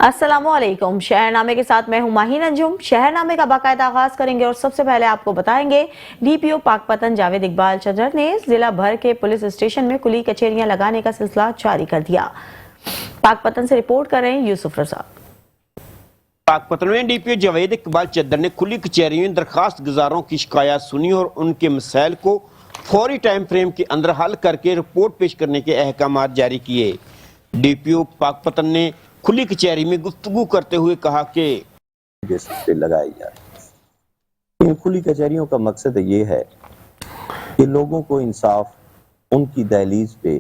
अस्सलामुअलैकुम। शहरनामे के साथ मैं हूं माही अंजुम। शहरनामे का बाकायदा आगाज करेंगे और सबसे पहले आपको बताएंगे डीपीओ पाकपतन जावेद इकबाल चदर ने जिला भर के पुलिस स्टेशन में खुली कचहरियां लगाने का सिलसिला जारी कर दिया। पाकपतन से रिपोर्ट कर रहे हैं यूसुफ रजा। पाकपतन में डीपीओ जावेद इकबाल चदर ने खुली कचहरियों में दरखास्त गुजारों की शिकायत सुनी और उनके मसाइल को फौरी टाइम फ्रेम के अंदर हल करके रिपोर्ट पेश करने के अहकाम जारी किए। डीपीओ पाकपतन ने खुली कचहरी में गुफ्तगू करते हुए कहा कि लगाई जाए। इन खुली कचहरियों का मकसद ये है कि लोगों को इंसाफ उनकी दहलीज पे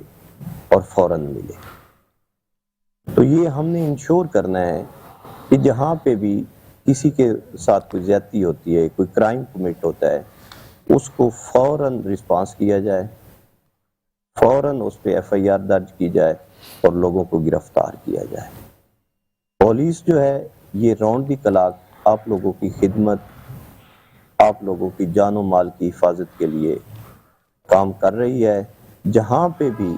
और फौरन मिले। तो ये हमने इंश्योर करना है कि जहाँ पे भी किसी के साथ कोई ज्यादती होती है, कोई क्राइम कमिट होता है, उसको फौरन रिस्पांस किया जाए, फौरन उस पे एफआईआर दर्ज की जाए और लोगों को गिरफ्तार किया जाए। पुलिस जो है ये राउंड दी क्लॉक आप लोगों की खिदमत, आप लोगों की जान और माल की हिफाजत के लिए काम कर रही है। जहाँ पे भी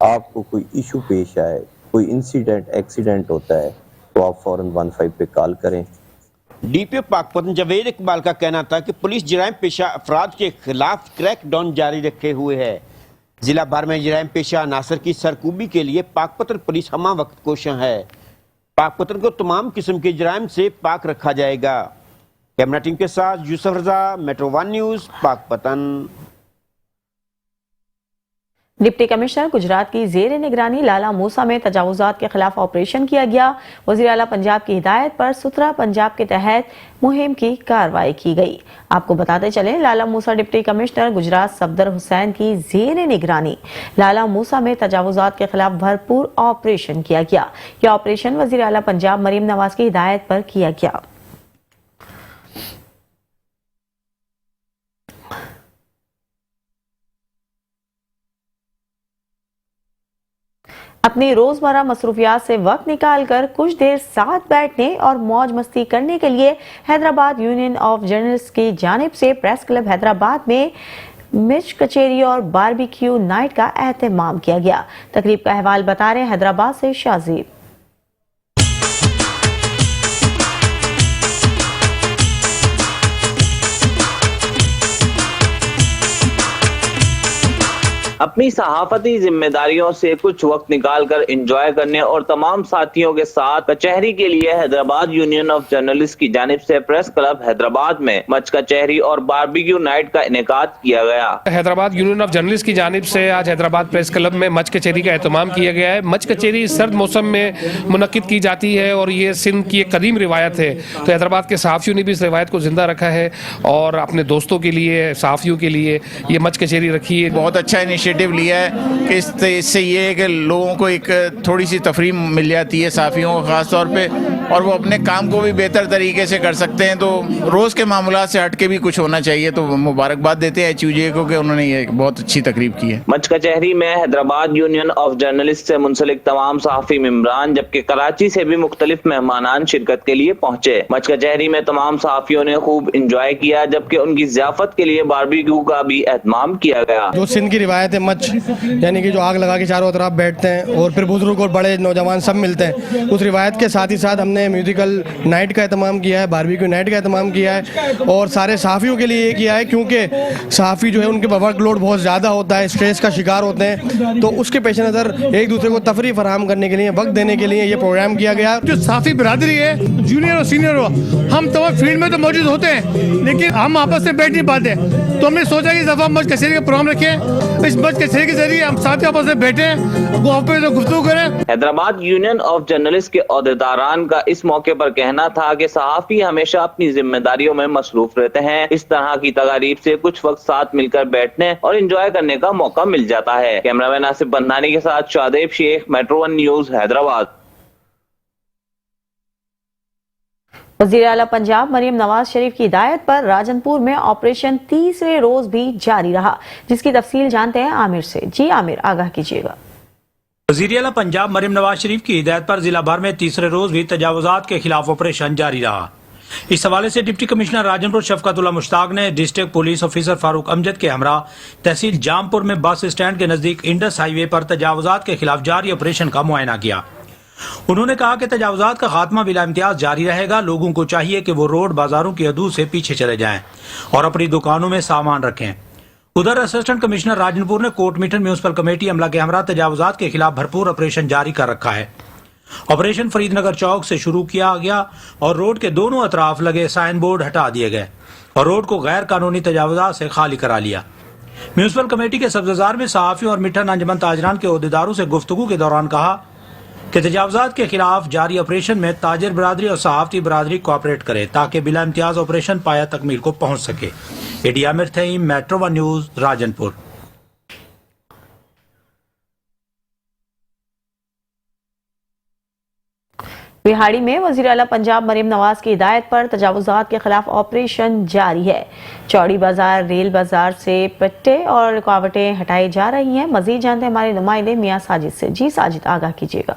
आपको कोई इशू पेश आए, कोई इंसिडेंट एक्सीडेंट होता है, तो आप फौरन 15 पे कॉल करें। डीपीओ पाकपतन जावेद इकबाल का कहना था कि पुलिस जराइम पेशा अफराद के खिलाफ क्रैकडाउन जारी रखे हुए है। जिला भर में जराइम पेशा अनासर की सरकूबी के लिए पाकपतन पुलिस हमा वक्त कोशिश है। पाकपतन को तमाम किस्म के जराइम से पाक रखा जाएगा। कैमरा टीम के साथ Yusuf Raza, metro 1 news, Pakpattan. Deputy commissioner Gujrat की जेर निगरानी लाला मूसा में तजावुजात के खिलाफ ऑपरेशन किया गया। वज़ीर आला पंजाब की हिदायत पर सुथरा पंजाब के तहत मुहिम की कार्रवाई की गई। आपको बताते चले, लाला मूसा डिप्टी कमिश्नर गुजरात सफदर हुसैन की जेर निगरानी लाला मूसा में तजावुजात के खिलाफ भरपूर ऑपरेशन किया गया। यह ऑपरेशन वज़ीर आला पंजाब मरीम नवाज की हिदायत पर किया गया। अपनी रोजमर्रा मसरूफियात से वक्त निकालकर कुछ देर साथ बैठने और मौज मस्ती करने के लिए हैदराबाद यूनियन ऑफ जर्नलिस्ट की जानिब से प्रेस क्लब हैदराबाद में मिर्च कचेरी और बारबेक्यू नाइट का एहतमाम किया गया। तकरीब का अहवाल बता रहे हैदराबाद से शाजीब। अपनी सहाफती जिम्मेदारियों से कुछ वक्त निकालकर एंजॉय करने और तमाम साथियों के साथ कचहरी के लिए हैदराबाद यूनियन ऑफ जर्नलिस्ट की जानिब से प्रेस क्लब हैदराबाद में मच कचहरी और बारबेक्यू नाइट का इनेकाद किया गया। हैदराबाद यूनियन ऑफ जर्नलिस्ट की जानिब से आज हैदराबाद प्रेस क्लब में मच कचहरी का एहतमाम किया गया है। मच कचहरी सर्द मौसम में मुनक्किद की जाती है और ये सिंध की एक कदीम रिवायत है। तो हैदराबाद के सहाफ़ियों ने भी इस रिवायत को जिंदा रखा है और अपने दोस्तों के लिए, सहाफ़ियों के लिए ये मच कचहरी रखी है। बहुत अच्छा इनिशिएटिव लिया है कि इससे ये है कि लोगों को एक थोड़ी सी तफरीह मिल जाती है, साफियों को खास तौर पे, और वो अपने काम को भी बेहतर तरीके से कर सकते हैं। तो रोज़ के मामूलात से हटके भी कुछ होना चाहिए। तो मुबारकबाद देते हैं एचयूजे को कि उन्होंने ये बहुत अच्छी तकरीब की है। मच कचहरी में हैदराबाद यूनियन ऑफ जर्नलिस्ट से मुंसलिक तमाम सहाफ़ी मेंबरान जबकि कराची से भी मुख्तलिफ मेहमानान शिरकत के लिए पहुंचे। मच कचहरी में तमाम सहाफ़ियों ने खूब इंजॉय किया, जबकि उनकी ज़ियाफत के लिए बारबेक्यू का भी एहतमाम किया गया। जो सिंध की रिवायत है मच, यानी कि जो आग लगा के चारों तरफ बैठते हैं और फिर बुजुर्ग और बड़े नौजवान सब मिलते हैं, उस रिवायत के साथ ही साथ हमने म्यूजिकल नाइट का एहतमाम किया है, बारबेक्यू नाइट का एहतमाम किया है और सारे सहाफ़ियों के लिए ये किया है क्योंकि सहाफ़ी जो है उनके वर्क लोड बहुत ज़्यादा होता है, स्ट्रेस का शिकार होते हैं। तो उसके पेश नज़र एक दूसरे को तफरीह फराहम करने के लिए, वक्त देने के लिए ये प्रोग्राम किया गया। जो सहाफ़ी बिरादरी है, जूनियर और सीनियर हो, हम तमाम फील्ड में तो मौजूद होते हैं लेकिन हम आपस में बैठ नहीं पाते। तो हमने सोचा कि इस दफ़ा मच कचहरी का प्रोग्राम रखें, इस मच कचहरी के जरिए हम साथ आपस में बैठे गुफ्तगू करें। हैदराबाद यूनियन ऑफ जर्नलिस्ट के अहदेदारान का इस मौके पर कहना था कि सहाफ़ी हमेशा अपनी जिम्मेदारियों में मसरूफ रहते हैं। इस तरह की तकारीब से कुछ वक्त साथ मिलकर बैठने और एंजॉय करने का मौका मिल जाता है। कैमरामैन आसिफ बंदानी के साथ शादेब शेख, मेट्रो 1 न्यूज, हैदराबाद। वज़ीर आला पंजाब मरीम नवाज शरीफ की हिदायत पर राजनपुर में ऑपरेशन तीसरे रोज भी जारी रहा, जिसकी तफसील जानते हैं आमिर से। जी आमिर, आगाह कीजिएगा। वज़ीर आला पंजाब मरीम नवाज शरीफ की हिदायत पर जिला भर में तीसरे रोज भी तजावुजात के खिलाफ ऑपरेशन जारी रहा। इस हवाले से डिप्टी कमिश्नर राजनपुर शफकतुल्लाह मुश्ताक ने district police officer Farooq Amjad के हमरा तहसील जामपुर में बस स्टैंड के नजदीक इंडस हाईवे पर तजावुजात के खिलाफ जारी ऑपरेशन का मुआयना किया। انہوں نے کہا کہ تجاوزات کا خاتمہ بلا امتیاز جاری رہے گا. لوگوں کو چاہیے کہ وہ روڈ بازاروں کی حدود سے پیچھے چلے جائیں اور اپنی دکانوں میں سامان رکھیں. ادھر اسسٹنٹ کمشنر راجن پور نے کوٹ میٹن میونسپل کمیٹی عملہ کے ہمراہ تجاوزات کے خلاف بھرپور آپریشن جاری کر رکھا ہے. آپریشن فرید نگر چوک سے شروع کیا گیا اور روڈ کے دونوں اطراف لگے سائن بورڈ ہٹا دیے گئے اور روڈ کو غیر قانونی تجاوزات سے خالی کرا لیا. میونسپل کمیٹی کے سبززار میں صحافیوں اور مٹھن انجمن تاجران کے عہدیداروں سے گفتگو کے دوران کہا کہ تجاوزات کے خلاف جاری آپریشن میں تاجر برادری اور صحافتی برادری کوآپریٹ کرے تاکہ بلا امتیاز آپریشن پایا تکمیل کو پہنچ سکے. ایڈی Amir Theem, metro one news, Rajanpur. بہاڑی میں وزیر اعلیٰ پنجاب مریم نواز کی ہدایت پر تجاوزات کے خلاف آپریشن جاری ہے. چوڑی بازار، ریل بازار سے پٹے اور رکاوٹیں ہٹائی جا رہی ہیں. مزید جانتے ہیں ہمارے نمائندے میاں ساجد سے. جی ساجد، آگاہ کیجیے گا.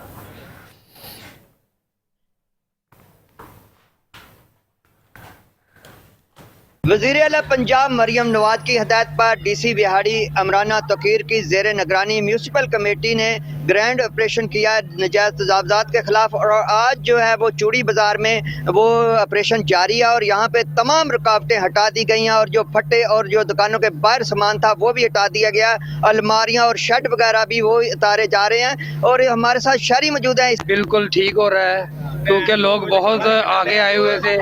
وزیر اعلیٰ پنجاب مریم نواز کی ہدایت پر ڈی سی بہاڑی عمرانہ توقیر کی زیر نگرانی میونسپل کمیٹی نے گرینڈ آپریشن کیا نجائز تجاوزات کے خلاف. اور آج جو ہے وہ چوڑی بازار میں وہ آپریشن جاری ہے اور یہاں پہ تمام رکاوٹیں ہٹا دی گئی ہیں اور جو پھٹے اور جو دکانوں کے باہر سامان تھا وہ بھی ہٹا دیا گیا. الماریاں اور شیڈ وغیرہ بھی وہ اتارے جا رہے ہیں اور ہمارے ساتھ شہری موجود ہیں. بالکل ٹھیک ہو رہا ہے کیونکہ لوگ بہت آگے آئے ہوئے تھے،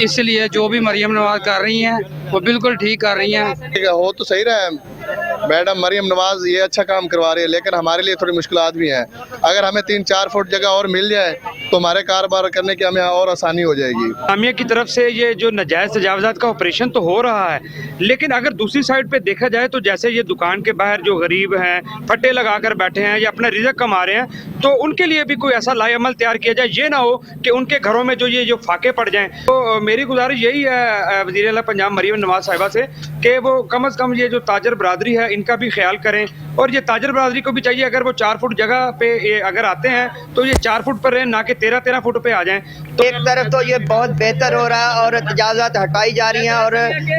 اس لیے جو بھی مریم نواز کر رہی ہیں وہ بالکل ٹھیک کر رہی ہیں. ہو تو صحیح رہا ہے میڈم مریم نواز، یہ اچھا کام کروا رہی ہے، لیکن ہمارے لیے تھوڑی مشکلات بھی ہیں. اگر ہمیں 3-4 فٹ جگہ اور مل جائے تو ہمارے کاروبار کرنے کی ہمیں اور آسانی ہو جائے گی. جامعہ کی طرف سے یہ جو نجائز تجاوزات کا آپریشن تو ہو رہا ہے، لیکن اگر دوسری سائڈ پہ دیکھا جائے تو جیسے یہ دکان کے باہر جو غریب ہیں پھٹے لگا کر بیٹھے ہیں یا اپنا رزق کما رہے ہیں، تو ان کے لیے بھی کوئی ایسا لائے عمل تیار کیا جائے. یہ نہ ہو کہ ان کے گھروں میں جو فاقے پڑ جائیں. تو میری گزارش یہی ہے وزیر اعلیٰ پنجاب مریم نواز صاحبہ سے کہ وہ کم از کم یہ جو تاجر برادری ہے ان کا بھی خیال کریں، اور یہ تاجر برادری کو بھی چاہیے اگر وہ 4 فٹ جگہ پہ اگر آتے ہیں تو یہ 4 فٹ پر رہیں، نہ کہ 13 فٹ پہ آ جائیں. تو ایک طرف تو یہ بہت بہتر ہو رہا ہے اور تجاوزات ہٹائی جا رہی ہیں اور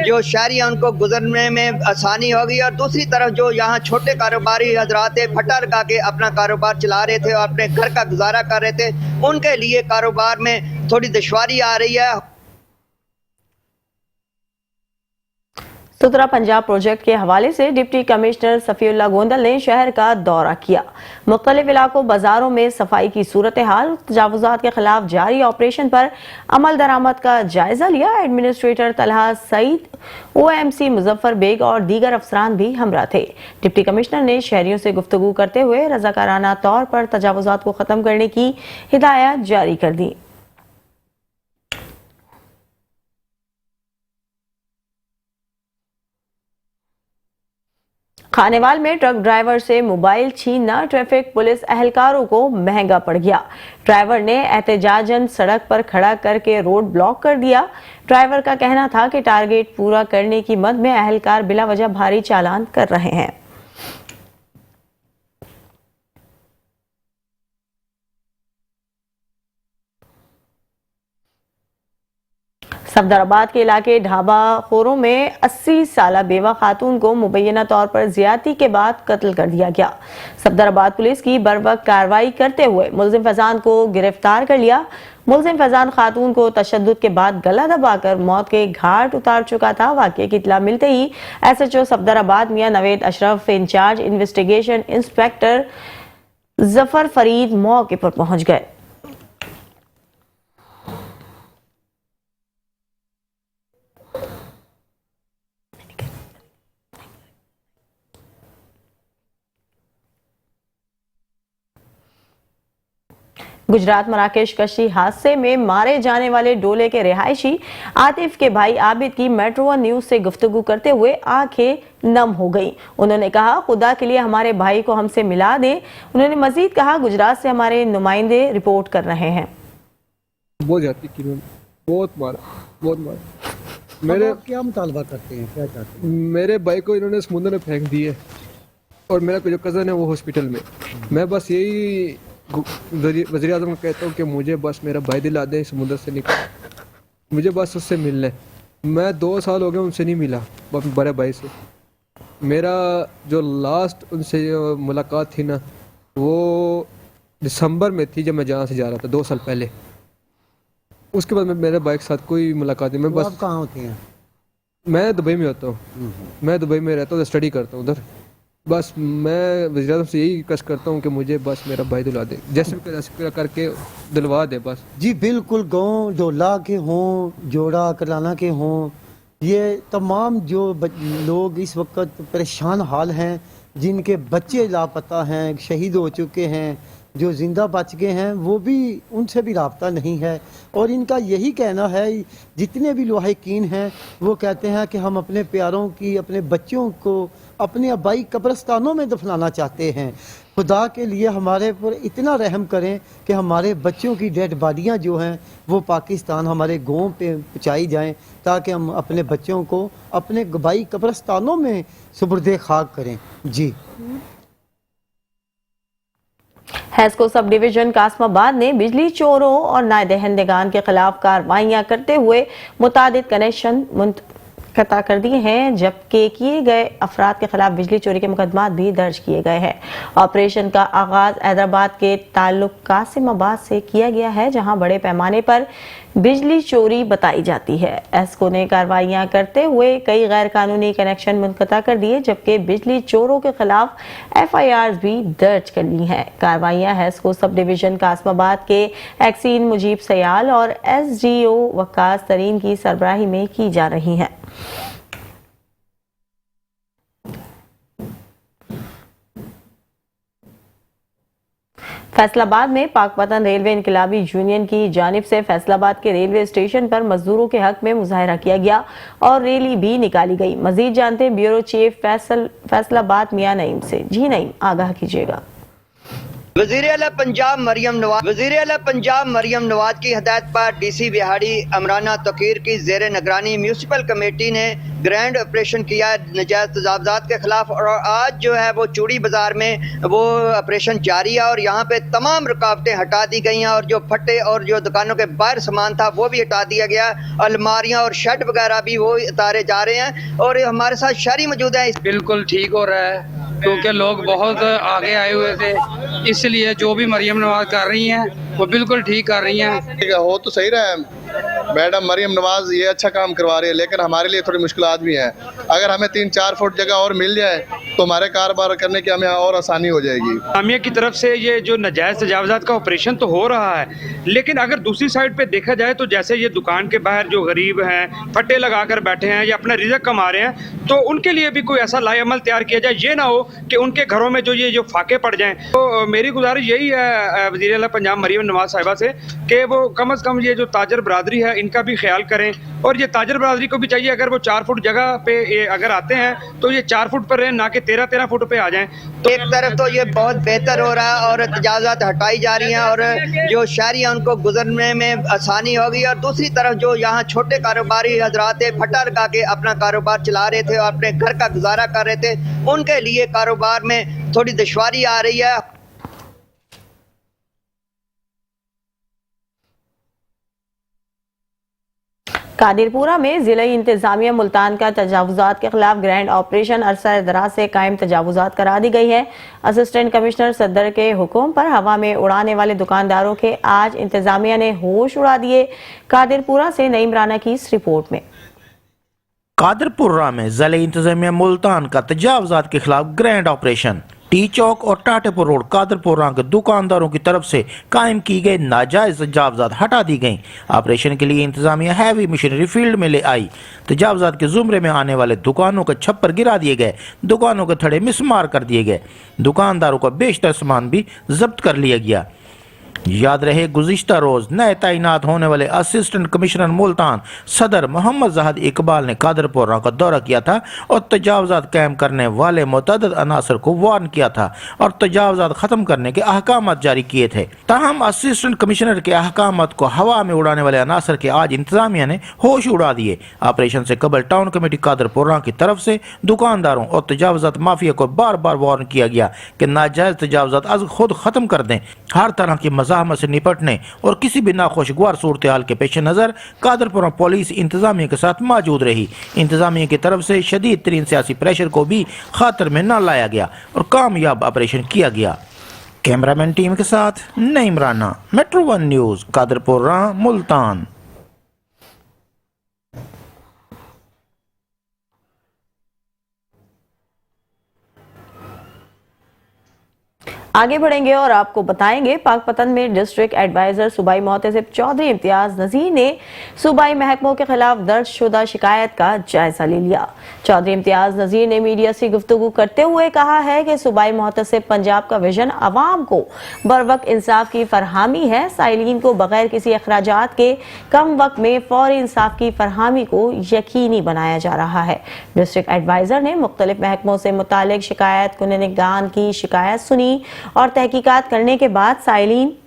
جو شہری ہیں ان کو گزرنے میں آسانی ہوگی، اور دوسری طرف جو یہاں چھوٹے کاروباری حضرات پھٹا لگا کے اپنا کاروبار چلا رہے تھے اور اپنے گھر کا گزارا کر رہے تھے، ان کے لیے کاروبار میں تھوڑی دشواری آ رہی ہے. سترہ پنجاب پروجیکٹ کے حوالے سے ڈپٹی کمشنر صفی اللہ گوندل نے شہر کا دورہ کیا. مختلف علاقوں بازاروں میں صفائی کی صورتحال، تجاوزات کے خلاف جاری آپریشن پر عمل درآمد کا جائزہ لیا. Administrator Talha Saeed, O M C Muzaffar Baig اور دیگر افسران بھی ہمراہ تھے. ڈپٹی کمشنر نے شہریوں سے گفتگو کرتے ہوئے رضاکارانہ طور پر تجاوزات کو ختم کرنے کی ہدایات جاری کر دی. خانیوال میں ٹرک ڈرائیور سے موبائل چھیننا ٹریفک پولیس اہلکاروں کو مہنگا پڑ گیا. ڈرائیور نے احتجاجاً سڑک پر کھڑا کر کے روڈ بلاک کر دیا. ڈرائیور کا کہنا تھا کہ ٹارگیٹ پورا کرنے کی مد میں اہلکار بلا وجہ بھاری چالان کر رہے ہیں. صفدر آباد کے علاقے ڈھابا خوروں میں 80 سالہ بیوہ خاتون کو مبینہ طور پر زیادتی کے بعد قتل کر دیا گیا. صفدر آباد پولیس کی بروقت کارروائی کرتے ہوئے ملزم فیضان کو گرفتار کر لیا. ملزم فیضان خاتون کو تشدد کے بعد گلا دبا کر موت کے گھاٹ اتار چکا تھا. واقعے کی اطلاع ملتے ہی ایس ایچ او صفدر آباد میاں نوید اشرف، انچارج انویسٹیگیشن انسپیکٹر ظفر فرید موقع پر پہنچ گئے. گجرات مراکش کشتی حادثے میں مارے جانے والے ڈولے کے رہائشی عاطف کے بھائی عابد کی میٹرو ون نیوز سے گفتگو کرتے ہوئے آنکھیں نم ہو گئیں. انہوں نے کہا خدا کے لیے ہمارے بھائی کو ہم سے ملا دیں. انہوں نے مزید کہا گجرات سے ہمارے نمائندے رپورٹ کر رہے ہیں. بہت مارا میرے کیا مطالبہ کرتے ہیں، کیا چاہتے ہیں؟ میرے بھائی کو انہوں نے سمندر میں پھینک دیے اور میرا جو کزن ہے وہ ہاسپٹل میں. میں بس یہی وزیر اعظم کو کہتا ہوں کہ مجھے بس میرا بھائی دلا دیں سمندر سے نکل، مجھے بس اس سے ملنا ہے. میں 2 سال ہو گئے ان سے نہیں ملا بڑے بھائی سے. میرا جو لاسٹ ان سے ملاقات تھی نا وہ दिसंबर में थी जब मैं जहाँ से जा रहा था 2 साल पहले। उसके बाद मेरे भाई के साथ कोई मुलाकात नहीं। मैं बस कहाँ होती हैं? मैं दुबई में होता हूँ। मैं दुबई में रहता हूँ, स्टडी करता हूँ उधर। बस मैं वज़ीर आज़म से यही रिक्वेस्ट करता हूँ कि मुझे बस मेरा भाई दिला दे, जैसे भी करके दिलवा दे बस। जी बिल्कुल, गाँव डोला के हों, जोड़ा कलाना के हों, ये तमाम जो लोग इस वक्त परेशान हाल हैं, जिनके बच्चे लापता हैं, शहीद हो चुके हैं, जो ज़िंदा बच गए हैं, वो भी उनसे भी राब्ता नहीं है। और इनका यही कहना है, जितने भी लवाहिकीन हैं वो कहते हैं कि हम अपने प्यारों की, अपने बच्चों को अपने आबाई कब्रस्तानों में दफनाना चाहते हैं। खुदा के लिए हमारे पर इतना रहम करें कि हमारे बच्चों की डेड बॉडियाँ जो हैं वो पाकिस्तान हमारे गाँव पे पहुँचाई जाएं, ताकि हम अपने बच्चों को अपने आबाई कब्रस्तानों में सुपुर्दे खाक करें। जी। हैस्को सब डिवीजन कासमाबाद ने बिजली चोरों और नादहिंदगान के खिलाफ कार्रवाइयां करते हुए मुतादिद कनेक्शन मुनक़ता कर दिए हैं, जबकि किए गए अफराद के खिलाफ बिजली चोरी के मुकदमात भी दर्ज किए गए हैं। ऑपरेशन का आगाज हैदराबाद के ताल्लुक कासिमाबाद से किया गया है, जहां बड़े पैमाने पर बिजली चोरी बताई जाती है। एस्को ने कार्रवाइयां करते हुए कई गैर कानूनी कनेक्शन मुनक़ता कर दिए, जबकि बिजली चोरों के खिलाफ FIRs भी दर्ज कर ली हैं। कार्रवाइयां हैस्को सब डिवीजन कासमाबाद के एक्सीन मुजीब सयाल और SDO वक्कास तरीन की सरबराही में की जा रही हैं। फैसलाबाद में पाकपतन रेलवे इनकलाबी यूनियन की जानिब से फैसलाबाद के रेलवे स्टेशन पर मजदूरों के हक में मुजाहरा किया गया और रैली भी निकाली गई। मजीद जानते हैं ब्यूरो चीफ फैसलाबाद मियां नईम से। जी नईम, आगाह कीजिएगा। वज़ीर आला पंजाब मरियम नवाज की हदायत पर DC बिहाड़ी अमराना तकीर की ज़ेर निगरानी म्यूनसिपल कमेटी ने ग्रैंड ऑपरेशन किया नजायज़ तजावुज़ात के खिलाफ, और आज जो है वो चूड़ी बाजार में वो ऑपरेशन जारी है और यहाँ पे तमाम रुकावटें हटा दी गई हैं और जो फटे और जो दुकानों के बाहर सामान था वो भी हटा दिया गया। अलमारियाँ और शेड वगैरह भी वो उतारे जा रहे हैं और हमारे साथ शहरी मौजूद है। बिल्कुल ठीक हो रहा है क्योंकि लोग बहुत आगे आए हुए थे, इसलिए जो भी मरियम नवाज कर रही हैं वो बिल्कुल ठीक कर रही हैं। ठीक है, हो तो सही रहा है। मैडम मरियम नवाज ये अच्छा काम करवा रही है, लेकिन हमारे लिए थोड़ी मुश्किलात भी हैं। अगर हमें 3-4 फुट जगह और मिल जाए तो हमारे कारोबार करने की हमें और आसानी हो जाएगी। जामिया की तरफ से ये जो नजायज़ तजावुज़ात का ऑपरेशन तो हो रहा है, लेकिन अगर दूसरी साइड पे देखा जाए तो जैसे ये दुकान के बाहर जो गरीब हैं, फट्टे लगा कर बैठे हैं या अपना रिज़्क़ कमा रहे हैं, तो उनके लिए भी कोई ऐसा लाएअमल तैयार किया जाए। ये ना हो कि उनके घरों में जो फाके पड़ जाएं। तो मेरी गुजारिश यही है वज़ीर आला पंजाब मरियम नवाज साहिबा से कि वो कम अज़ कम ये जो ताजर बरादरी है इनका भी ख्याल करें, और ये ताजर बरादरी को भी चाहिए अगर वो 4 फुट जगह पे अगर आते हैं तो ये 4 फुट पर रहें, ना कि 13-13 फुट पे आ जाएं। तो एक तरफ तो ये बहुत बेहतर हो रहा है और तजावुज़ात हटाई जा रही हैं और जो शहरी हैं उनको गुजरने में आसानी होगी, और दूसरी तरफ जो यहाँ छोटे कारोबारी हजरात फटा लगा के अपना कारोबार चला रहे थे और अपने घर का गुजारा कर रहे थे, उनके लिए कारोबार में थोड़ी दुश्वारी आ रही है। कादिरपुरा में जिला इंतजामिया मुल्तान का तजावुज़ात के खिलाफ ग्रैंड ऑपरेशन अरसा दराज से कायम तजावुज़ात करा दी गई है। असिस्टेंट कमिश्नर सदर के हुक्म पर हवा में उड़ाने वाले दुकानदारों के आज इंतजामिया ने होश उड़ा दिए। कादिरपुरा से नईम राना की इस रिपोर्ट में। कादिरपुरा में जिला इंतजामिया मुल्तान का तजावुज़ात के खिलाफ ग्रैंड ऑपरेशन। टी चौक और टाटेपुर रोड कादरपुरा के दुकानदारों की तरफ से कायम की गई नाजायज तजावुज़ात हटा दी गयी। ऑपरेशन के लिए इंतजामिया हैवी मशीनरी फील्ड में ले आई। तजावुज़ात के जुमरे में आने वाले दुकानों के छप्पर गिरा दिए गए, दुकानों के थड़े मिसमार कर दिए गए, दुकानदारों का बेशतर सामान भी जब्त कर लिया गया। याद रहे गुज़िश्ता रोज नए तैनात होने वाले असिस्टेंट कमिश्नर मुल्तान सदर मोहम्मद ज़ाहिद इकबाल ने कादरपुरा का दौरा किया था और तजावुज़ात कायम करने वाले मुतअद्दिद अनासर को वार्न किया था और तजावुज़ात खत्म करने के अहकामात जारी किए थे। ताहम असिस्टेंट कमिश्नर के अहकामात को हवा में उड़ाने वाले अनासर के आज इंतजामिया ने होश उड़ा दिए। ऑपरेशन से कबल टाउन कमेटी कादरपुरा की तरफ से दुकानदारों और तजावुज़ात माफिया को बार बार वार्न किया गया कि नाजायज तजावुज़ात आज खुद खत्म कर दें। हर तरह की मज़ाहमत से निपटने और किसी भी नाखुशगवार सूरत हाल के पेश नज़र कादरपुरा पुलिस इंतजामिया के साथ मौजूद रही। इंतजामिया की तरफ से शदीद तरीन सियासी प्रेशर को भी खातर में न लाया गया और कामयाब ऑपरेशन किया गया। कैमरामैन टीम के साथ नईम राना, मेट्रो 1 न्यूज, कादरपुर मुल्तान। आगे बढ़ेंगे और आपको बताएंगे पाकपतन में डिस्ट्रिक्ट एडवाइजर सूबाई मोहतसिब चौधरी इम्तियाज नजीर ने सूबाई महकमों के खिलाफ दर्ज शुदा शिकायत का जायजा ले लिया। चौधरी इम्तियाज नजीर ने मीडिया से गुफ्तगू करते हुए कहा है कि सूबाई मोहतसिब पंजाब का विजन अवाम को बरवक्त इंसाफ की फरहामी है। साइलिन को बगैर किसी अखराजात के कम वक्त में फौरी इंसाफ की फरहामी को यकीनी बनाया जा रहा है। डिस्ट्रिक्ट एडवाइजर ने मुख्तलिफ महकमों से मुतालिक शिकायत कुननिगान की शिकायत सुनी और तहकीकात करने के बाद साइलिन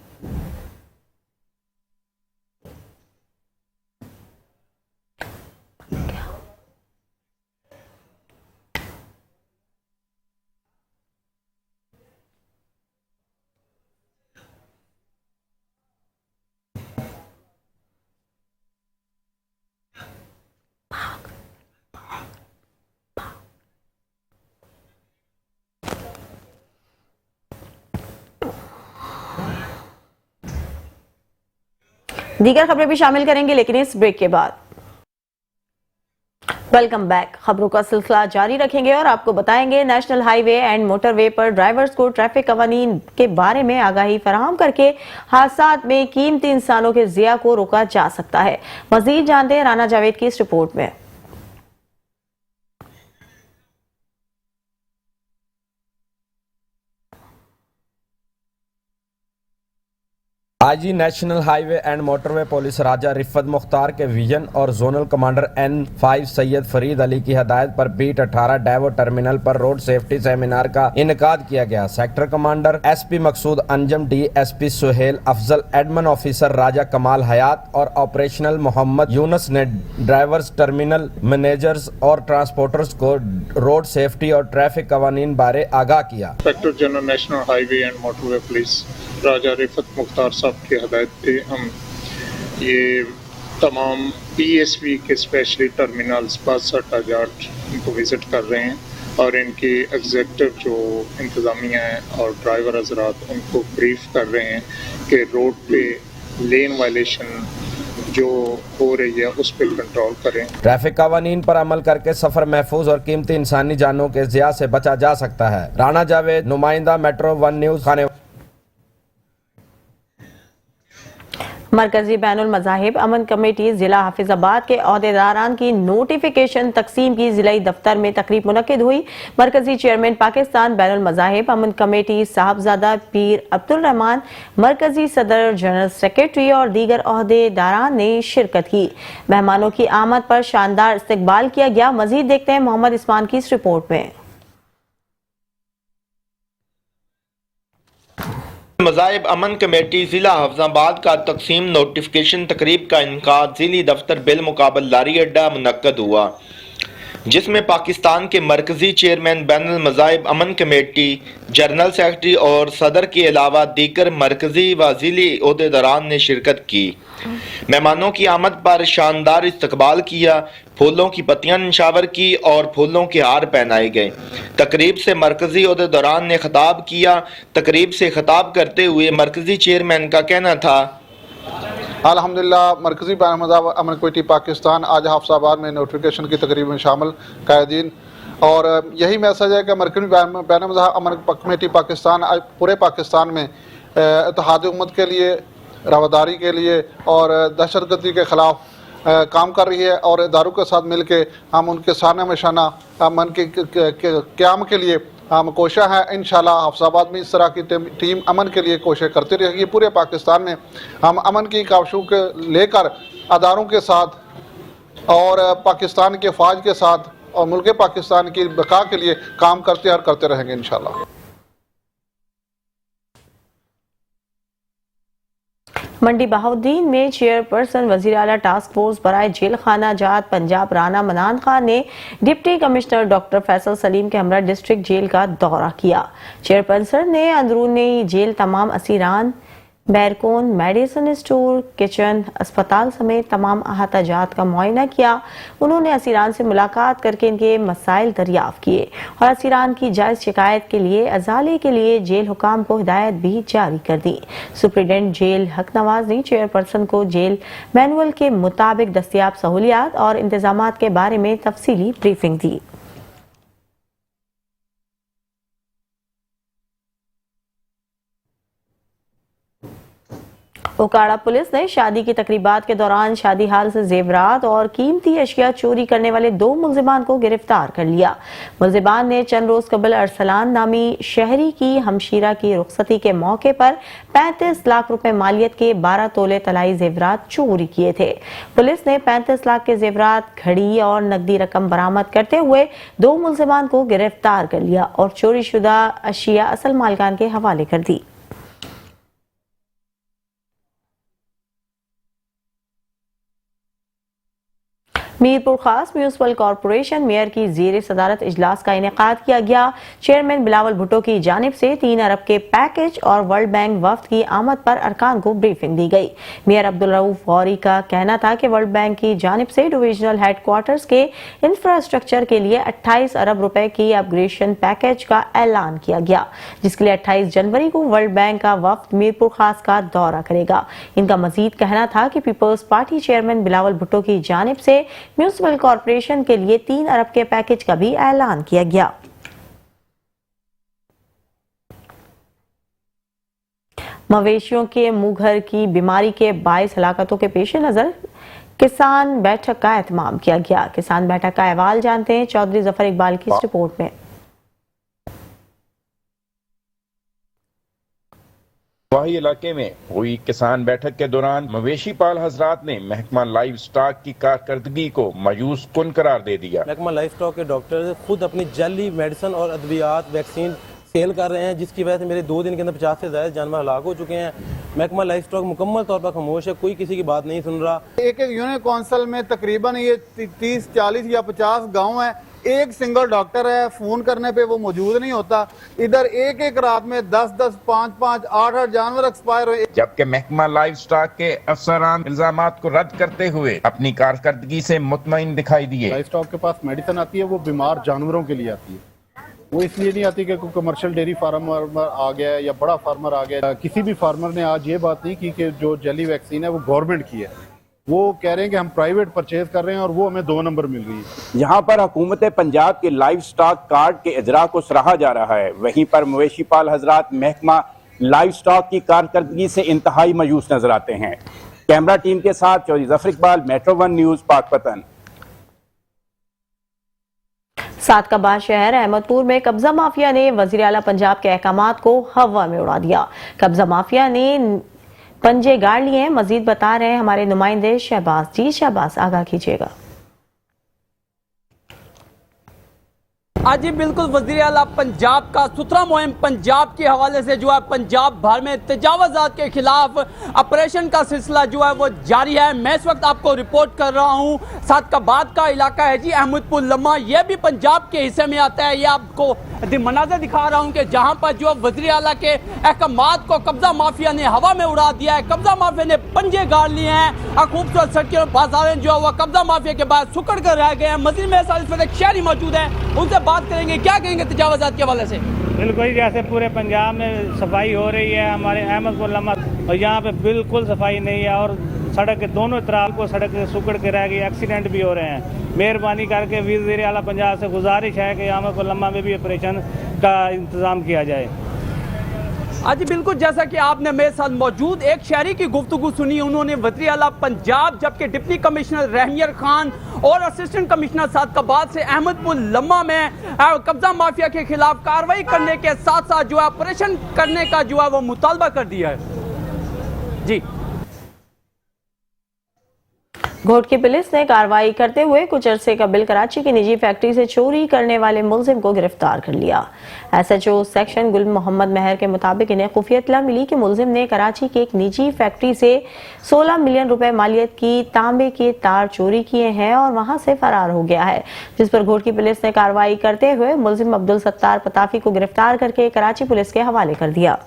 दीगर खबरें भी शामिल करेंगे, लेकिन इस ब्रेक के बाद। Welcome back. खबरों का सिलसिला जारी रखेंगे और आपको बताएंगे नेशनल हाईवे एंड मोटरवे पर ड्राइवर्स को ट्रैफिक कवानीन के बारे में आगाही फराहम करके हादसात में कीमती इंसानों के ज़िया को रोका जा सकता है। मजीद जानते हैं राना जावेद की इस रिपोर्ट में। IG national highway and motorway police Raja Riffat Mukhtar के विजन और zonal commander N5 Syed Farid Ali की हदायत पर बीट 18 डेवो टर्मिनल पर रोड सेफ्टी सेमिनार का इनेकाद किया गया। Sector commander SP Maqsood Anjum, DSP Suhail Afzal, admin officer Raja Kamal Hayat और ऑपरेशनल मोहम्मद यूनस ने ड्राइवर्स, टर्मिनल मैनेजर्स और ट्रांसपोर्टर्स को रोड सेफ्टी और ट्रैफिक कवानीन बारे आगाह किया। Inspector general national highway and motorway police Raja Riffat Mukhtar साहब की हदायत पे हम ये तमाम PSV के स्पेशली टर्मिनल्स बस अड्डा जाट इनको विज़िट कर रहे हैं और इनके एग्जीक्यूटिव जो इंतज़ामिया हैं और ड्राइवर हजरात उनको ब्रीफ कर रहे हैं कि रोड पे लेन वायलेशन जो हो रही है उस पर कंट्रोल करें। ट्रैफिक कवानीन पर अमल करके सफर महफूज और कीमती इंसानी जानों के ज़िया से बचा जा सकता है। राना जावेद, नुमाइंदा, मेट्रो 1 न्यूज़, खाने। मरकजी बैनुल मज़ाहिब अमन कमेटी जिला हाफिजाबाद के अहदेदारान की नोटिफिकेशन तकसीम की जिलाई दफ्तर में तकरीब मुनक्किद हुई। मरकजी चेयरमैन पाकिस्तान बैनुल मज़ाहिब अमन कमेटी साहबजादा पीर अब्दुल रहमान, मरकजी सदर, जनरल सेक्रेटरी और दीगर अहदेदारान ने शिरकत की। मेहमानों की आमद पर शानदार इस्तकबाल किया गया। मजीद देखते हैं मोहम्मद इस्मान की इस रिपोर्ट में। मज़ाहिब अमन कमेटी जिला हाफिजाबाद का तकसीम नोटिफिकेशन तकरीब का इनकाद जिली दफ्तर बिल मुकाबल लारी अड्डा मुनक्कद हुआ, जिसमें पाकिस्तान के मरकजी चेयरमैन बैनुल मज़ाहिब अमन कमेटी, जनरल सेक्रेटरी और सदर के अलावा दीगर मरकजी व जिली ओहदेदारान ने शिरकत की। मेहमानों की आमद पर शानदार इस्तकबाल किया, फूलों की पत्तियां निशावर की और फूलों के हार पहनाए गए। तकरीब से मरकजी ओहदेदारान ने खिताब किया। तकरीब से खिताब करते हुए मरकजी चेयरमैन का कहना था, अल्हम्दुलिल्लाह मरकजी बैनुल मज़ाहिब अमन कमेटी पाकिस्तान आज हाफिजाबाद में नोटिफिकेशन की तकरीब में शामिल कायदीन और यही मैसेज है कि मरकजी बैनुल मज़ाहिब अमन कमेटी पाकिस्तान आज पूरे पाकिस्तान में इत्तेहाद उम्मत के लिए, रवादारी के लिए और दहशतगर्दी के ख़िलाफ़ काम कर रही है और इदारों के साथ मिल के हम उनके साना मशाना अमन के क़याम के लिए हम कोशिश हैं। इंशाल्लाह हाफिजाबाद में इस तरह की टीम अमन के लिए कोशिश करती रहेगी। पूरे पाकिस्तान में हम अमन की काविशों के लेकर अदारों के साथ और पाकिस्तान के फ़ौज के साथ और मुल्क पाकिस्तान की बका के लिए काम करते रहेंगे इंशाल्लाह। मंडी बहाउद्दीन में चेयरपर्सन वज़ीर आला टास्क फोर्स बराए जेल खाना जात पंजाब राना मनान खान ने deputy commissioner doctor Faisal Salim के हमरा डिस्ट्रिक्ट जेल का दौरा किया। चेयरपर्सन ने अंदरूनी जेल तमाम असीरान बैरकोन मेडिसिन स्टोर, किचन, अस्पताल समेत तमाम अहाता जात का मुआयना किया। उन्होंने असीरान से मुलाकात करके इनके मसाइल दरियाफ्त किए और असीरान की जायज शिकायत के लिए अजाले के लिए जेल हुकाम को हिदायत भी जारी कर दी। सुप्रीडेंट जेल हक नवाज ने चेयरपर्सन को जेल मैनुअल के मुताबिक दस्तियाब सहूलियात और इंतजामात के बारे में तफसीली ब्रीफिंग दी। ओकाड़ा पुलिस ने शादी की तकरीबात के दौरान शादी हाल से जेवरात और कीमती अशिया चोरी करने वाले 2 मुलजिमान को गिरफ्तार कर लिया। मुलजिमान ने चंद रोज कबल अरसलान नामी शहरी की हमशीरा की रुखसती के मौके पर 35 लाख रुपए मालियत के 12 तोले तलाई जेवरात चोरी किए थे। पुलिस ने 35 लाख के जेवरात, घड़ी और नकदी रकम बरामद करते हुए 2 मुलजिमान को गिरफ्तार कर लिया और चोरी शुदा अशिया असल मालिकान के हवाले कर दी। मीरपुर खास म्यूनिसिपल कॉरपोरेशन मेयर की ज़ेर सदारत इजलास का इनेकाद किया गया। चेयरमैन बिलावल भुट्टो की जानिब से 3 अरब के पैकेज और वर्ल्ड बैंक वफ्द की आमद पर अरकान को ब्रीफिंग दी गई। मेयर अब्दुल रऊफ गौरी का कहना था कि वर्ल्ड बैंक की जानिब से डिविजनल हेडक्वार्टर्स के इंफ्रास्ट्रक्चर के लिए 28 अरब रुपए की अपग्रेडेशन पैकेज का ऐलान किया गया, जिसके लिए 28 जनवरी को वर्ल्ड बैंक का वफ्द मीरपुर खास का दौरा करेगा। इनका मजीद कहना था कि पीपल्स पार्टी चेयरमैन बिलावल भुट्टो की जानिब से म्यूनिसिपल कॉरपोरेशन के लिए 3 अरब के पैकेज का भी ऐलान किया गया। मवेशियों के मुंहघर की बीमारी के 22 हलाकतों के पेश नजर किसान बैठक का एहतमाम किया गया। किसान बैठक का अहवाल जानते हैं चौधरी जफर इकबाल की इस रिपोर्ट में। वही इलाके में हुई किसान बैठक के दौरान मवेशी पाल हजरात ने महकमा लाइव स्टॉक की कारकर्दगी को मायूस कुन करार दे दिया। महकमा लाइव स्टॉक के डॉक्टर खुद अपनी जली मेडिसिन और अद्वियात वैक्सीन सेल कर रहे हैं, जिसकी वजह से मेरे 2 दिन के अंदर 50 से ज्यादा जानवर हलाक हो चुके हैं। महकमा लाइव स्टॉक मुकम्मल तौर पर खामोश है, कोई किसी की बात नहीं सुन रहा। एक यूनियन काउंसिल में तकरीबन ये 30, 40 या 50 गाँव है, एक सिंगल डॉक्टर है, फोन करने पे वो मौजूद नहीं होता। इधर एक रात में 10, 5, 8 जानवर एक्सपायर हुए। जबकि महकमा लाइव स्टॉक के अफसरान इल्जामात को रद्द करते हुए अपनी कारकर्दगी से मुतमईन दिखाई दिए। लाइव स्टॉक के पास मेडिसिन आती है, वो बीमार जानवरों के लिए आती है, वो इसलिए नहीं आती कि कोई कमर्शियल डेयरी फार्मर आ गया है या बड़ा फार्मर आ गया है। किसी भी फार्मर ने आज ये बात नहीं की कि जो जेली वैक्सीन है वो गवर्नमेंट की है, वो कह रहे हैं कि हम प्राइवेट परचेज कर रहे हैं और वो हमें 2 नंबर मिल रही है। यहाँ पर हुकूमत पंजाब के लाइव स्टॉक कार्ड के इजरा को सराहा जा रहा है, वहीं पर मवेशी पाल हजरात महकमा लाइव स्टॉक की कारकर्दगी से इंतहाई मायूस नजर आते हैं। कैमरा टीम के साथ चौधरी जफर इकबाल, मेट्रो 1 न्यूज, पाकपतन। सादकाबाद शहर अहमदपुर में कब्जा माफिया ने वजीर आला पंजाब के अहकामात को हवा में उड़ा दिया। कब्जा माफिया ने पंजे गाड़ लिए हैं। मजीद बता रहे हैं हमारे नुमाइंदे शहबाज। जी शहबाज, आगाह कीजिएगा। आज जी बिल्कुल वज़ीर आला पंजाब का सुथरा मुहिम पंजाब के हवाले से जो है पंजाब भर में तजावज़ात के खिलाफ ऑपरेशन का सिलसिला जो है वो जारी है। मैं इस वक्त आपको रिपोर्ट कर रहा हूँ, सादकाबाद का इलाका है जी अहमदपुर लम्हा, यह भी पंजाब के हिस्से में आता है। ये आपको मनाज़र दिखा रहा हूँ कि जहाँ पर जो वज़ीर आला के अहकामात को कब्जा माफिया ने हवा में उड़ा दिया है। कब्जा माफिया ने पंजे गाड़ लिए हैं और खूबसूरत सड़कें और बाजारें जो है वह कब्जा माफिया के बाद सुकड़ कर रह गए हैं। मज़ीद मेरे साथ इस वक्त एक शहरी मौजूद है, उनसे बात करेंगे, क्या कहेंगे तजावज़ात के हवाले से। बिल्कुल, जैसे पूरे पंजाब में सफाई हो रही है हमारे अहमदपुर लम्हा, और यहाँ पे बिल्कुल सफाई नहीं है और सड़क के दोनों तरफ को सड़क सुकड़ के रह गई, एक्सीडेंट भी हो रहे हैं। मेहरबानी करके वज़ीर आला पंजाब से गुजारिश है कि अहमदपुर लम्हा में भी ऑपरेशन का इंतज़ाम किया जाए। आज बिल्कुल जैसा कि आपने मेरे साथ मौजूद एक शहरी की गुफ्तगू सुनी, उन्होंने वज़ीर आला पंजाब जबकि डिप्टी कमिश्नर रहमियर खान और असिस्टेंट कमिश्नर सादकाबाद से अहमदपुर लम्हा में कब्जा माफिया के खिलाफ कार्रवाई करने के साथ साथ जो है ऑपरेशन करने का जो है वो मुतालबा कर दिया है। जी घोट की पुलिस ने कार्रवाई करते हुए कुछ अरसे कबल कराची की निजी फैक्ट्री से चोरी करने वाले मुलजिम को गिरफ्तार कर लिया। SHO सेक्शन गुल मोहम्मद महर के मुताबिक इन्हें खुफिया इत्तला मिली कि मुलजिम ने कराची की एक निजी फैक्ट्री से 16 मिलियन रुपए मालियत की तांबे के तार चोरी किए हैं और वहां से फरार हो गया है, जिस पर घोट की पुलिस ने कार्रवाई करते हुए मुलजिम अब्दुल सत्तार पताफी को गिरफ्तार करके कराची पुलिस के हवाले कर दिया।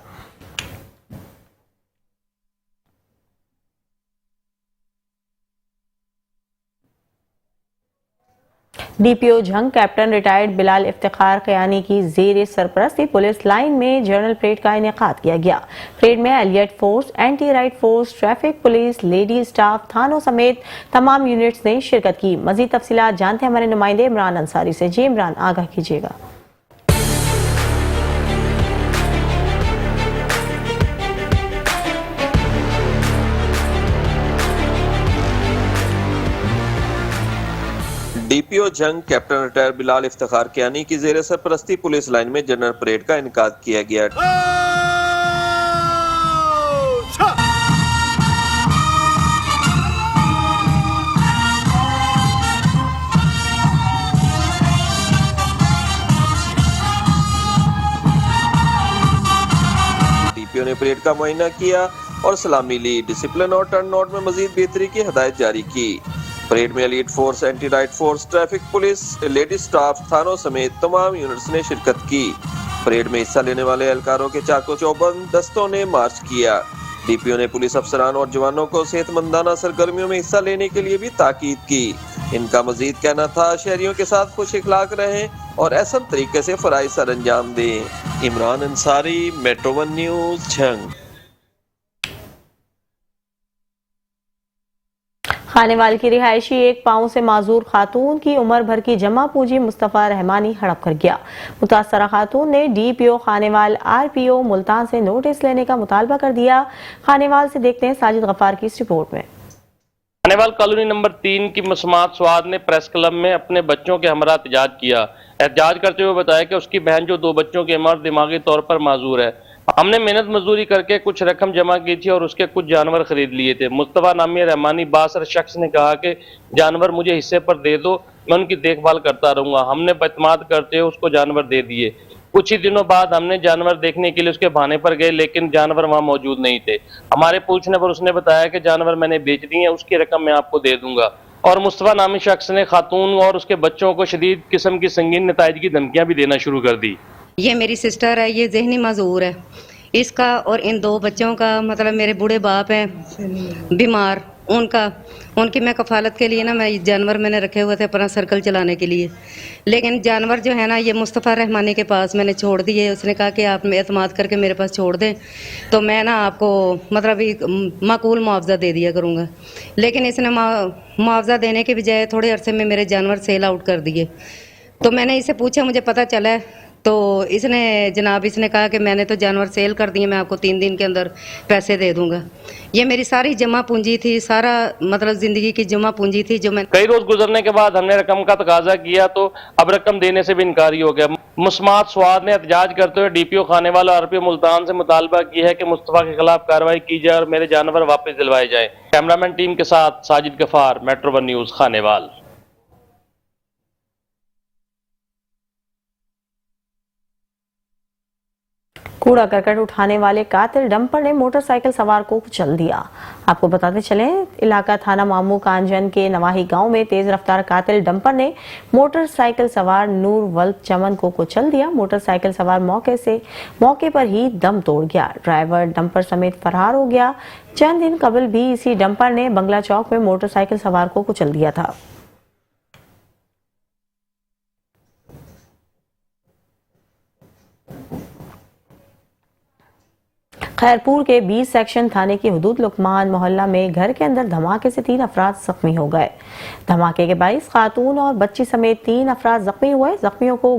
DPO Jhang captain retired Bilal Iftikhar Kayani की ज़ेर सरपरस्ती पुलिस लाइन में जनरल परेड का इनेकाद किया गया। परेड में elite force, anti riot force, traffic police, lady staff, थानों समेत तमाम यूनिट्स ने शिरकत की। मज़ीद तफसीलात जानते हैं हमारे नुमाइंदे इमरान अंसारी से। जी इमरान, आगाह कीजिएगा। डीपीओ जंग कैप्टन रिटायर बिलाल इफ्तिखार क़यानी की ज़ेर सरपरस्ती पुलिस लाइन में जनरल परेड का इनेकाद किया गया। डीपीओ ने परेड का मुआयना किया और सलामी ली। डिसिप्लिन और टर्न आउट में मजीद बेहतरी की हिदायत जारी की। परेड में elite force, anti riot force, traffic police, lady staff, थानों समेत तमाम यूनिट्स ने शिरकत की। परेड में हिस्सा लेने वाले एहलकारों के चाको चौबंद दस्तों ने मार्च किया। डीपीओ ने पुलिस अफसरान और जवानों को सेहतमंदाना सरगर्मियों में हिस्सा लेने के लिए भी ताकीद की। इनका मजीद कहना था शहरियों के साथ खुश इखलाक रहें और एहसन तरीके से फराइज सर अंजाम दें। Imran Ansari, metro 1 news, Jhang. खानेवाल की रिहायशी एक पाँव से माजूर खातून की उम्र भर की जमा पूंजी मुस्तफ़ा रहमानी हड़प कर गया। मुतासरा खातून ने डीपीओ खानेवाल आरपीओ मुल्तान से नोटिस लेने का मुतालबा कर दिया। खानेवाल से देखते हैं साजिद गफ्फार की इस रिपोर्ट में। खानेवाल कॉलोनी नंबर 3 की मसमात स्वाद ने प्रेस क्लब में अपने बच्चों के हमरा एहतजाज किया। एहतजाज करते हुए बताया कि उसकी बहन जो 2 बच्चों की मर्द दिमागी तौर पर माजूर है। हमने मेहनत मजदूरी करके कुछ रकम जमा की थी और उसके कुछ जानवर खरीद लिए थे। मुस्तफ़ा नामी रहमानी बासर शख्स ने कहा कि जानवर मुझे हिस्से पर दे दो, मैं उनकी देखभाल करता रहूंगा। हमने बतमाद करते हुए उसको जानवर दे दिए। कुछ ही दिनों बाद हमने जानवर देखने के लिए उसके बहाने पर गए, लेकिन जानवर वहां मौजूद नहीं थे। हमारे पूछने पर उसने बताया कि जानवर मैंने बेच दिए हैं, उसकी रकम मैं आपको दे दूंगा। और मुस्तफ़ा नामी शख्स ने खातून और उसके बच्चों को शदीद किस्म की संगीन नताइज की धमकियां भी देना शुरू कर दी। ये मेरी सिस्टर है, ये जहनी माजूर है। इसका और इन 2 बच्चों का मतलब मेरे बूढ़े बाप हैं बीमार, उनकी मैं कफालत के लिए ना मैं जानवर मैंने रखे हुए थे अपना सर्कल चलाने के लिए। लेकिन जानवर जो है ना ये मुस्तफ़ा रहमानी के पास मैंने छोड़ दिए। उसने कहा कि आप एतमाद करके मेरे पास छोड़ दें तो मैं ना आपको मतलब माकूल मुआवजा दे दिया करूँगा। लेकिन इसने मुआवजा देने के बजाय थोड़े अरसे में मेरे जानवर सेल आउट कर दिए। तो मैंने इसे पूछा, मुझे पता चला है तो इसने कहा कि मैंने तो जानवर सेल कर दिए, मैं आपको 3 दिन के अंदर पैसे दे दूंगा। ये मेरी सारी जमा पूंजी थी, सारा मतलब जिंदगी की जमा पूंजी थी जो मैं। कई रोज गुजरने के बाद हमने रकम का तकाजा किया तो अब रकम देने से भी इनकारी हो गया। मुस्मात स्वाद ने एहतजाज करते हुए डीपीओ खानेवाल और आरपीओ मुल्तान से मुतालबा किया है कि मुस्तफ़ा के खिलाफ कार्रवाई की जाए और मेरे जानवर वापस दिलवाए जाए। कैमरामैन टीम के साथ साजिद गफ्फार, मेट्रो 1 न्यूज़, खानेवाल। कूड़ा करकट उठाने वाले कातिल डंपर ने मोटरसाइकिल सवार को कुचल दिया। आपको बताते चलें, इलाका थाना मामू कांजन के नवाही गांव में तेज रफ्तार कातिल डंपर ने मोटरसाइकिल सवार नूर वल्द चमन को कुचल दिया। मोटरसाइकिल सवार मौके पर ही दम तोड़ गया। ड्राइवर डंपर समेत फरार हो गया। चंद दिन कबल भी इसी डंपर ने बंगला चौक में मोटरसाइकिल सवार को कुचल दिया था। खैरपुर के 20 सेक्शन थाने की हुदूद लुकमान मोहल्ला में घर के अंदर धमाके से 3 अफराद जख्मी हो गए। धमाके के बाइस खातून और बच्ची समेत 3 अफराद जख्मी हुए। जख्मियों को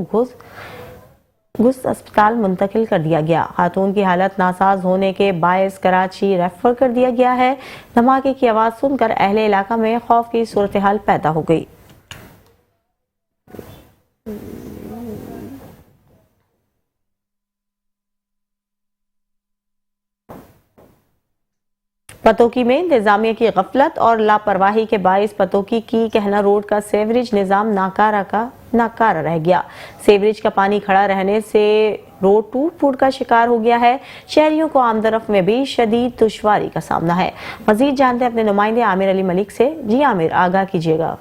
घुस अस्पताल मुंतकिल कर दिया गया। खातून की हालत नासाज होने के बायस कराची रेफर कर दिया गया है। धमाके की आवाज सुनकर अहले इलाका में खौफ की सूरत-ए-हाल पैदा हो गई। पतोकी में इंतजामिया की गफलत और लापरवाही के बाइस पतोकी की कहना रोड का सेवरेज निजाम नाकारा रह गया। सेवरेज का पानी खड़ा रहने से रोड टूट फूट का शिकार हो गया है। शहरियों को आमदरफ में भी शदीद दुश्वारी का सामना है। मजीद जानते हैं अपने नुमाइंदे आमिर अली मलिक से। जी आमिर, आगाह कीजिएगा।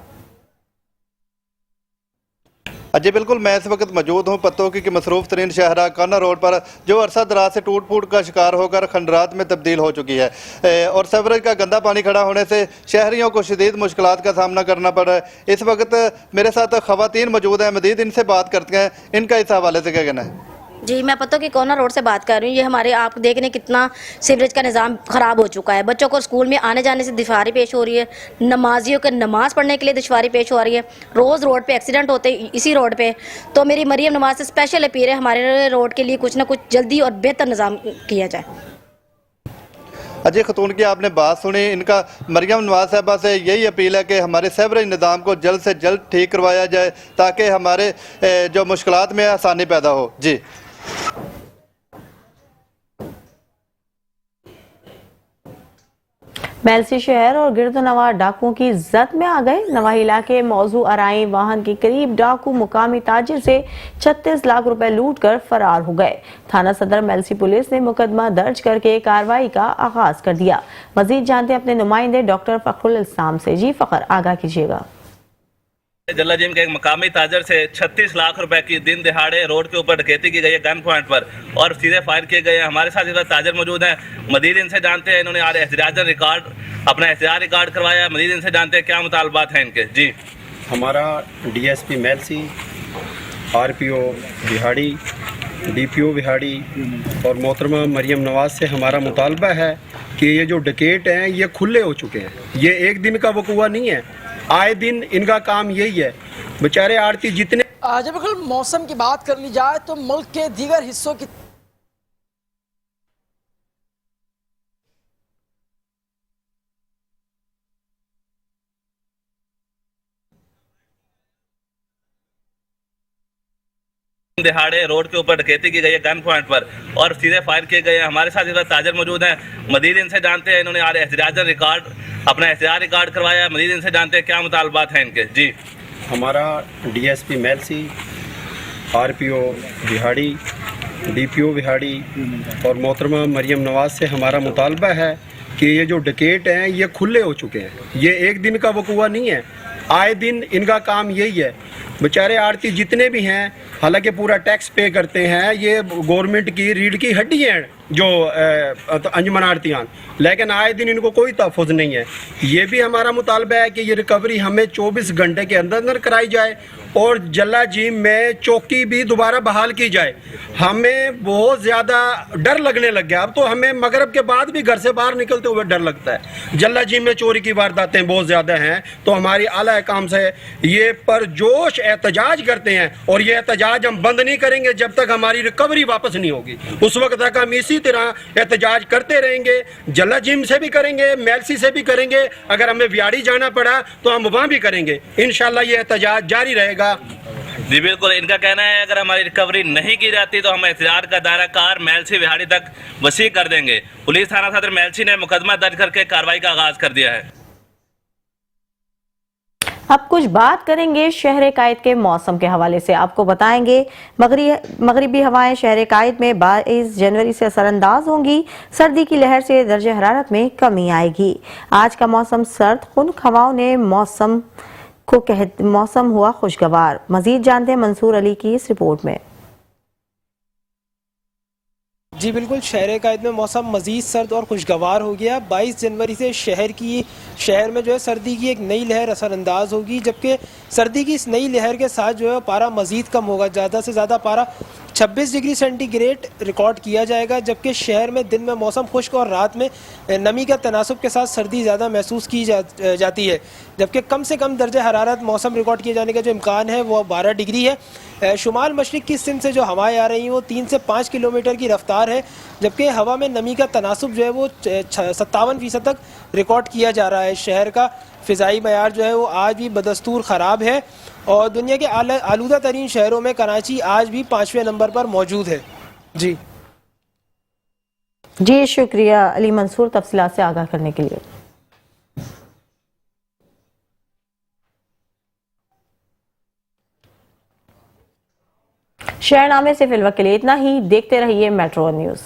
जी बिल्कुल, मैं इस वक्त मौजूद हूँ पत्तों की मसरूफ़ तरीन शहरा काना रोड पर, जो अरसा दराज से टूट फूट का शिकार होकर खंडरात में तब्दील हो चुकी है और सीवरेज का गंदा पानी खड़ा होने से शहरियों को शदीद मुश्किलात का सामना करना पड़ रहा है। इस वक्त मेरे साथ ख़वातीन मौजूद हैं, मज़ीद इनसे बात करते हैं, इनका इस हवाले से क्या कहना है? जी, मैं पत्तों की कोना रोड से बात कर रही हूँ। ये हमारे आप देख रहे कितना सीवरेज का निज़ाम ख़राब हो चुका है। बच्चों को स्कूल में आने जाने से दुश्वारी पेश हो रही है, नमाजियों को नमाज़ पढ़ने के लिए दुश्वारी पेश हो रही है, रोज़ रोड पे एक्सीडेंट होते हैं इसी रोड पे। तो मेरी मरियम नवाज से स्पेशल अपील है, हमारे रोड के लिए कुछ ना कुछ जल्दी और बेहतर निज़ाम किया जाए। अजय खतून की आपने बात सुनी, इनका मरियम नवाज साहबा से यही अपील है कि हमारे सीवरेज निज़ाम को जल्द से जल्द ठीक करवाया जाए ताकि हमारे जो मुश्किलात में आसानी पैदा हो। जी मेलसी शहर और गिरदोनवा डाकुओं की जद में आ गए। नवाही इलाके मौजू अराई वाहन के करीब डाकू मुकामी ताजिर से 36 लाख रुपए लूट कर फरार हो गए। थाना सदर मेलसी पुलिस ने मुकदमा दर्ज करके कार्रवाई का आगाज कर दिया। मजीद जानते हैं अपने नुमाइंदे डॉक्टर फखरुल इस्लाम से। जी फखर, आगाह कीजिएगा। जल्ला जिम के एक मकामी ताजर से 36 लाख रुपए की दिन दिहाड़े रोड के ऊपर डकैती की गई है गन पॉइंट पर और सीधे फायर किए गए हैं। हमारे साथ इधर ताजर मौजूद हैं, मजीद इनसे जानते हैं, इन्होंने एहतजाजन रिकॉर्ड अपना एहतजाज रिकॉर्ड करवाया है। मजीद इनसे जानते हैं क्या मुतालबात हैं इनके। जी, हमारा डीएसपी मेलसी, आरपीओ बिहाड़ी, डीपीओ बिहाड़ी और मोहतरमा मरियम नवाज से हमारा मुतालबा है कि ये जो डकैत हैं ये खुले हो चुके हैं। ये एक दिन का वक़ुआ नहीं है, आए दिन इनका काम यही है। बेचारे आड़ती जितने जब अगर मौसम की बात कर ली जाए तो मुल्क के दीगर हिस्सों की दिहाड़े रोड के ऊपर डकैती की गई है गन पॉइंट पर और सीधे फायर किए गए हैं। हमारे साथ इधर ताजर मौजूद हैं, मजीद इनसे जानते हैं, इन्होंने एहतजाजन रिकॉर्ड अपना एहतजाज रिकॉर्ड करवाया है। मजीद इनसे जानते हैं क्या मुतालबात हैं इनके। जी, हमारा डीएसपी मेलसी, आरपीओ बिहाड़ी, डीपीओ बिहाड़ी और मोहतरमा मरियम नवाज से हमारा मुतालबा है कि ये जो डकैत हैं ये खुले हो चुके हैं। ये एक दिन का वक़ुआ नहीं है, आए दिन इनका काम यही है। बेचारे आड़ती जितने भी हैं, हालांकि पूरा टैक्स पे करते हैं, ये गवर्नमेंट की रीढ़ की हड्डी हैं जो अंजुमन आड़तियान, लेकिन आए दिन इनको कोई तहफ़्फ़ुज़ नहीं है। ये भी हमारा मुतालबा है कि ये रिकवरी हमें 24 घंटे के अंदर अंदर कराई जाए और जल्ला जिम में चौकी भी दोबारा बहाल की जाए। हमें बहुत ज़्यादा डर लगने लग गया, अब तो हमें मगरब के बाद भी घर से बाहर निकलते हुए डर लगता है। जल्ला जिम में चोरी की वारदातें बहुत ज़्यादा हैं, तो हमारी आला हुकाम से ये परजोश एहतजाज करते हैं और ये एहतजाज हम बंद नहीं करेंगे जब तक हमारी रिकवरी वापस नहीं होगी। उस वक्त तक हम इसी तरह एहतजाज करते रहेंगे, जल्ला जिम से भी करेंगे, मेलसी से भी करेंगे, अगर हमें व्याड़ी जाना पड़ा तो हम वहाँ भी करेंगे। इंशाल्लाह ये एहतजाज जारी रहेगा। जी बिल्कुल, इनका कहना है अगर हमारी रिकवरी नहीं की जाती तो हम एहतजाज का दायरा कार मेलसी बिहाड़ी तक वसी कर देंगे। पुलिस थाना सदर मेलसी ने मुकदमा दर्ज करके कार्रवाई का आगाज कर दिया है। अब कुछ बात करेंगे शहर कायद के मौसम के हवाले से। आपको बताएंगे मगरिबी हवाएं शहर कायद में 22 जनवरी से असरअंदाज होंगी। सर्दी की लहर से दर्जे हरारत में कमी आएगी। आज का मौसम सर्द, खुनक हवाओं ने मौसम हुआ खुशगवार। मजीद जानते हैं मंसूर अली की इस रिपोर्ट में। जी बिल्कुल, शहर कायद में मौसम मज़ीद सर्द और खुशगवार हो गया। 22 जनवरी से शहर में जो है सर्दी की एक नई लहर असरअंदाज होगी, जबकि सर्दी की इस नई लहर के साथ जो है पारा मज़ीद कम होगा। ज़्यादा से ज़्यादा पारा 26 डिग्री सेंटीग्रेड रिकॉर्ड किया जाएगा, जबकि शहर में दिन में मौसम खुश्क और रात में नमी का तनासुब के साथ सर्दी ज़्यादा महसूस की जाती है। जबकि कम से कम दर्जे हरारत मौसम रिकॉर्ड किए जाने का जो इम्कान है वो 12 डिग्री है। शुमाल मशरिक की सिंध से जो हवाएं आ रही हैं वो 3 से 5 किलोमीटर की रफ्तार है, जबकि हवा में नमी का तनासुब जो है वो 57% तक रिकॉर्ड किया जा रहा है। शहर का फ़िज़ाई मयार जो है वो आज भी बदस्तूर ख़राब है और दुनिया के आलूदा तरीन शहरों में कराची आज भी 5वें नंबर पर मौजूद है। जी शुक्रिया अली मंसूर तफसीलात से आगाह करने के लिए। शहरनामे से फिलवक्त के लिए इतना ही। देखते रहिए मेट्रो न्यूज़।